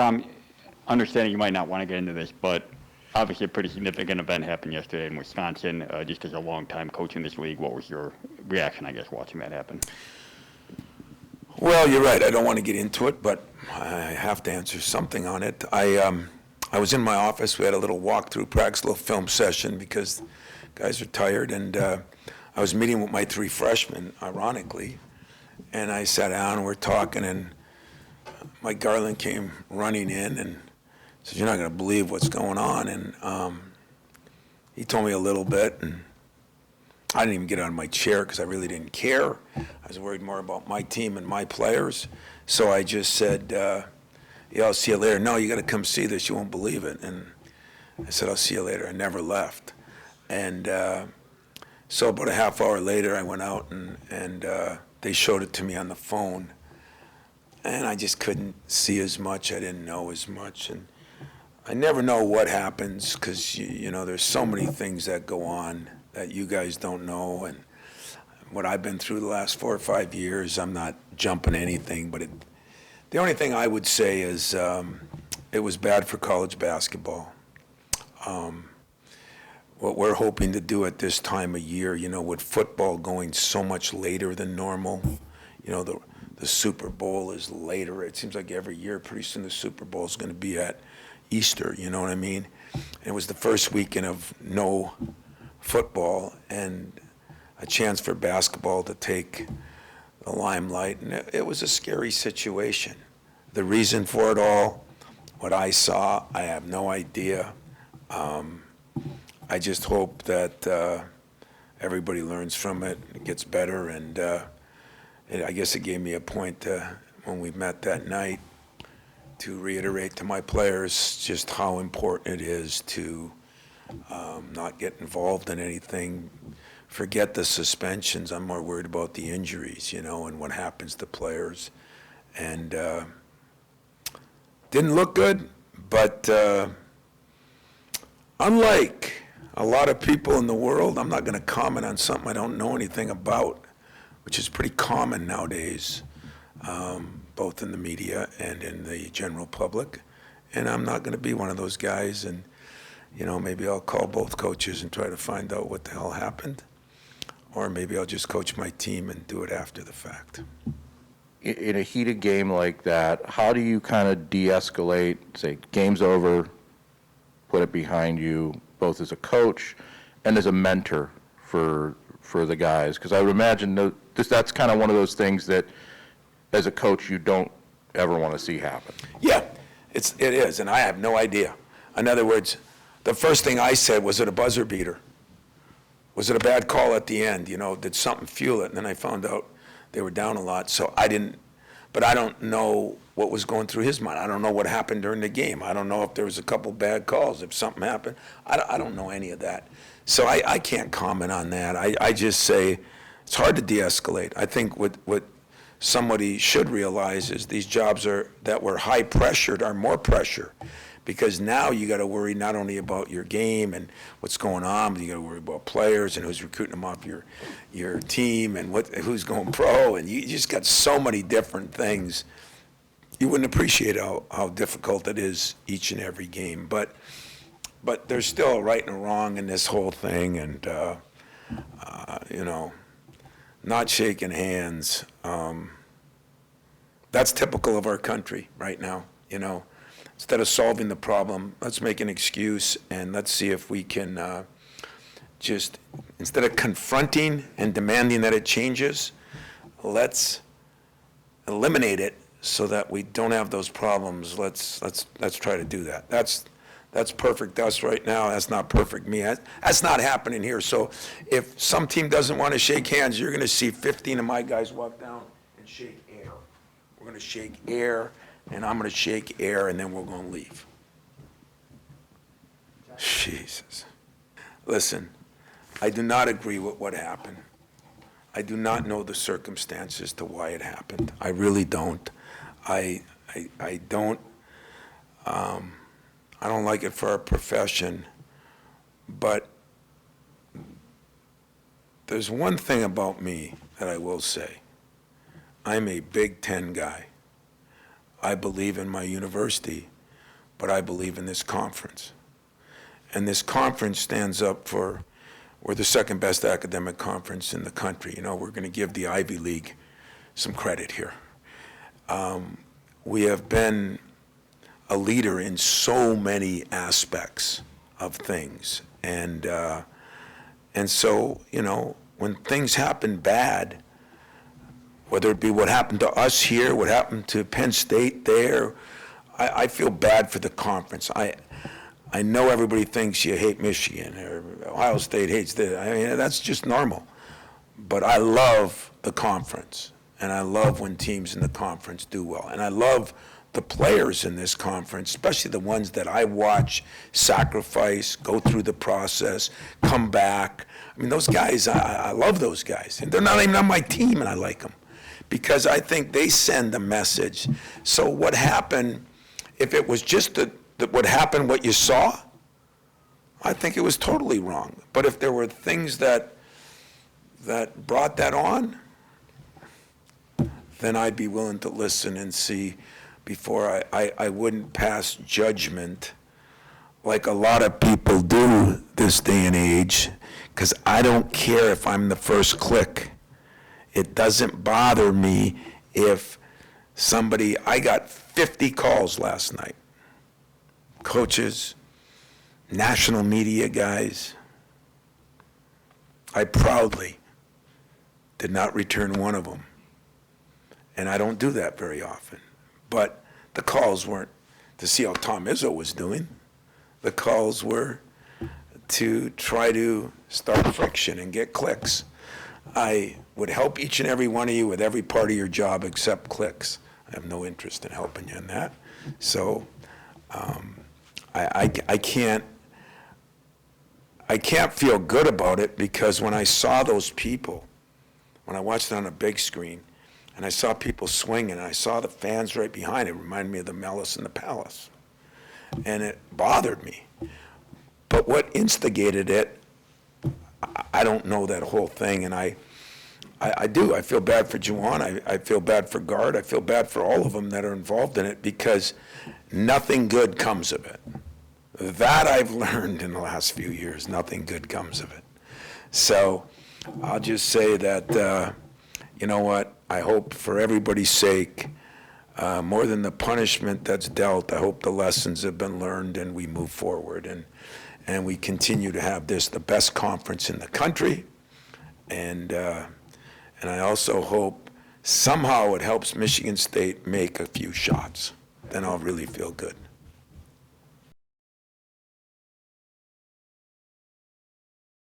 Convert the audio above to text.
Tom, understanding you might not want to get into this, but obviously a pretty significant event happened yesterday in Wisconsin. Just as a long-time coach in this league, what was your reaction, I guess, watching that happen? Well, you're right. I don't want to get into it, but I have to answer something on it. I was in my office. We had a little walkthrough practice, little film session because guys are tired, and I was meeting with my 3 freshmen, ironically, and I sat down and we're talking, and Mike Garland came running in and said, "You're not going to believe what's going on," and he told me a little bit, and I didn't even get out of my chair because I really didn't care. I was worried more about my team and my players. So I just said, yeah, I'll see you later. No, you got to come see this. You won't believe it. And I said, I'll see you later. I never left. And so about a half hour later, I went out and they showed it to me on the phone. And I just couldn't see as much. I didn't know as much. And I never know what happens because, you know, there's so many things that go on that you guys don't know, and what I've been through the last 4 or 5 years, I'm not jumping anything, but the only thing I would say is it was bad for college basketball. What we're hoping to do at this time of year, you know, with football going so much later than normal, you know, the Super Bowl is later. It seems like every year, pretty soon the Super Bowl is going to be at Easter, you know what I mean? And it was the first weekend of no football and a chance for basketball to take the limelight, and it was a scary situation. The reason for it all, what I saw, I have no idea. I just hope that everybody learns from it, it gets better, and I guess it gave me a point when we met that night to reiterate to my players just how important it is to not get involved in anything. Forget the suspensions. I'm more worried about the injuries, you know, and what happens to players. And didn't look good, but unlike a lot of people in the world, I'm not going to comment on something I don't know anything about, which is pretty common nowadays, both in the media and in the general public. And I'm not going to be one of those guys, and you know, maybe I'll call both coaches and try to find out what the hell happened. Or maybe I'll just coach my team and do it after the fact. In a heated game like that, how do you kind of de-escalate, say, game's over, put it behind you, both as a coach and as a mentor for the guys? Because I would imagine that's kind of one of those things that, as a coach, you don't ever want to see happen. Yeah, it is, and I have no idea. In other words, the first thing I said, was it a buzzer beater? Was it a bad call at the end? You know, did something fuel it? And then I found out they were down a lot, so I didn't, but I don't know what was going through his mind. I don't know what happened during the game. I don't know if there was a couple bad calls, if something happened. I don't know any of that. So I can't comment on that. I just say it's hard to de-escalate. I think what somebody should realize is these jobs that were high pressured are more pressure. Because now you got to worry not only about your game and what's going on, but you got to worry about players and who's recruiting them off your team and who's going pro, and you just got so many different things. You wouldn't appreciate how difficult it is each and every game. But there's still a right and a wrong in this whole thing, and you know, not shaking hands. That's typical of our country right now, you know. Instead of solving the problem, let's make an excuse and let's see if we can just, instead of confronting and demanding that it changes, let's eliminate it so that we don't have those problems. Let's try to do that. That's perfect us right now. That's not perfect me. That's not happening here. So if some team doesn't want to shake hands, you're going to see 15 of my guys walk down and shake air. We're going to shake air. And I'm going to shake air, and then we're going to leave. Jesus. Listen, I do not agree with what happened. I do not know the circumstances to why it happened. I really don't. I don't. I don't like it for our profession. But there's one thing about me that I will say. I'm a Big Ten guy. I believe in my university, but I believe in this conference. And this conference stands up for, we're the second best academic conference in the country. You know, we're going to give the Ivy League some credit here. We have been a leader in so many aspects of things. And so, you know, when things happen bad, whether it be what happened to us here, what happened to Penn State there, I feel bad for the conference. I know everybody thinks you hate Michigan or Ohio State hates this. I mean, that's just normal. But I love the conference, and I love when teams in the conference do well. And I love the players in this conference, especially the ones that I watch sacrifice, go through the process, come back. I mean, those guys, I love those guys. And they're not even on my team, and I like them because I think they send a message. So what happened, if it was just what happened, what you saw, I think it was totally wrong. But if there were things that brought that on, then I'd be willing to listen and see before I wouldn't pass judgment like a lot of people do this day and age, because I don't care if I'm the first click. It doesn't bother me if I got 50 calls last night. Coaches, national media guys. I proudly did not return one of them. And I don't do that very often. But the calls weren't to see how Tom Izzo was doing. The calls were to try to start friction and get clicks. I would help each and every one of you with every part of your job except clicks. I have no interest in helping you in that. So I can't feel good about it, because when I saw those people, when I watched it on a big screen, and I saw people swinging, and I saw the fans right behind it, reminded me of the Malice in the Palace. And it bothered me. But what instigated it, I don't know that whole thing, and I do. I feel bad for Juwan. I feel bad for Guard. I feel bad for all of them that are involved in it, because nothing good comes of it. That I've learned in the last few years. Nothing good comes of it. So I'll just say that, you know what, I hope for everybody's sake, more than the punishment that's dealt, I hope the lessons have been learned and we move forward and we continue to have this, the best conference in the country. And I also hope somehow it helps Michigan State make a few shots. Then I'll really feel good.